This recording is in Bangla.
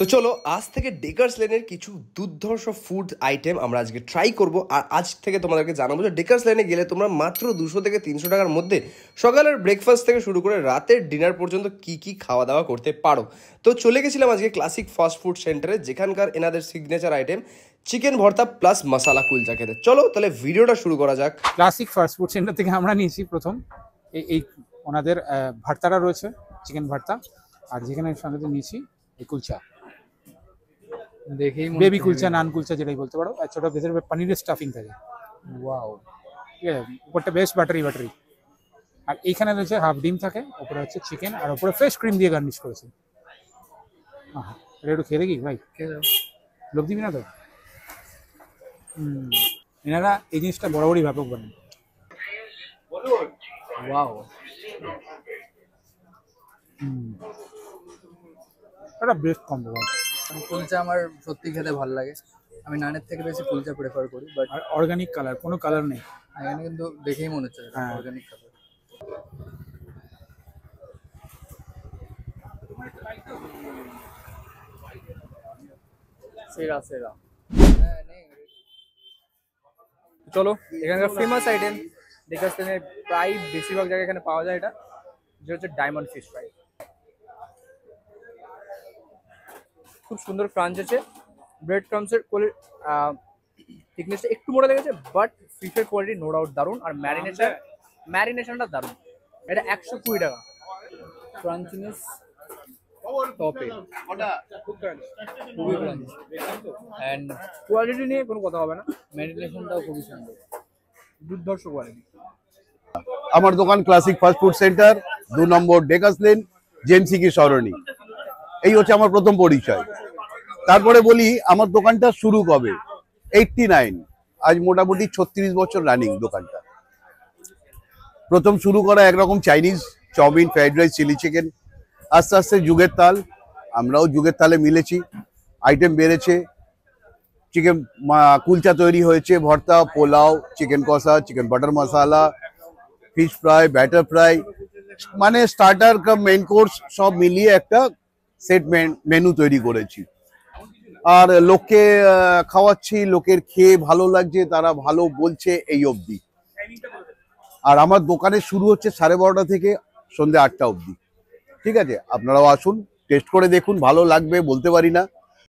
তো চলো আজ থেকে ডেকার্স লেনের কিছু দুর্ধর্ষ ফুড আইটেম আমরা আজকে ট্রাই করব। আর আজ থেকে তোমাদেরকে জানাবো যে ডেকার্স লেনে গেলে তোমরা মাত্র 200 থেকে 300 টাকার মধ্যে সকালের ব্রেকফাস্ট থেকে শুরু করে রাতের ডিনার পর্যন্ত কি কি খাওয়া দাওয়া করতে পারো। তো চলে গেছিলাম আজকে ক্লাসিক ফাস্ট ফুড সেন্টারে, যেখানকার এনাদের সিগনেচার আইটেম চিকেন ভর্তা প্লাস মশালা কুলচা খেতে। চলো তাহলে ভিডিওটা শুরু করা যাক। ক্লাসিক ফাস্ট ফুড সেন্টার থেকে আমরা নিয়েছি প্রথম এই ওনাদের ভর্তাটা রয়েছে, চিকেন ভর্তা, আর যেখানে সঙ্গে নিয়েছি এই কুলচা, দেখেই বেবি কুলচা, নান কুলচা যেটাই বলতে পারো। আর ছোট ভেতরে পানিরের স্টাফিং থাকে। ওয়াও, ঠিক আছে, উপরটা বেশ বাটারি। আর এইখানে রয়েছে হাফ ডিম থাকে, ওপরে হচ্ছে চিকেন, আর ওপরে ফ্রেশ ক্রিম দিয়ে গার্নিশ করেছে। এটা একটু খেয়ে দেখি ভাই, লোক দিবি না তো? এনারা এই জিনিসটা বরাবরই ব্যাপক বানান। ওয়াও, এটা বেস্ট কম্বো। কুলচা আমার সত্যি খেতে ভালো লাগে। আমি নানের থেকে বেশি কুলচা প্রেফার করি, বাট আর অর্গানিক কালার, কোনো কালার নেই এখানে, কিন্তু দেখেই মনে হচ্ছে হ্যাঁ অর্গানিক কালার। সেরা সেরা। চলো, এখানকার ফেমাস আইটেম ডেকার্স লেনের প্রায় বেশিরভাগ জায়গায় এখানে পাওয়া যায়, এটা যে হচ্ছে ডায়মন্ড ফিশ ফ্রাই। খুব সুন্দর ক্রাঞ্চ আছে, ব্রেড ক্রামসের থিকনেসটা একটু মোটা লেগেছে, বাট ফিশের কোয়ালিটি নো ডাউট দারুণ। আর ম্যারিনেশনটা দারুণ। এটা 120 টাকা। ক্রাঞ্চিনেস টপে, খুবই ক্রাঞ্চ, অ্যান্ড কোয়ালিটি নিয়ে কোনো কথা হবে না। ম্যারিনেশনটাও খুবই সুন্দর, দুর্ধর্ষ কোয়ালিটি। আমার দোকান ক্লাসিক ফাস্ট ফুড সেন্টার, 2 নম্বর ডেকার্স লেন, জেমসি কি সরণি। এই হচ্ছে আমার প্রথম পরিচয়। তারপরে বলি আমার দোকানটা শুরু কবে। 89, আজ মোটামুটি 36 বছর রানিং দোকানটা। প্রথম শুরু করা একরকম Chinese, chow mein, fried rice, chilli chicken. আস্তে আস্তে যুগের তাল, আমরাও যুগের তালে মিলেছি, আইটেম বেড়েছে। চিকেন কুলচা তৈরি হয়েছে, ভর্তা, পোলাও, চিকেন কষা, chicken butter masala, fish fry, batter fry, মানে স্টার্টার কাম মেইন কোর্স সব মিলিয়ে একটা সেট মেনু তৈরি করেছি। আর লোককে খাওয়াচ্ছি, লোকের খেয়ে ভালো লাগছে, তারা ভালো বলছে, এই অবধি। আর আমার দোকানে শুরু হচ্ছে 12:30 থেকে সন্ধ্যে 8টা অবধি। ঠিক আছে, আপনারাও আসুন, টেস্ট করে দেখুন, ভালো লাগবে বলতে পারি না,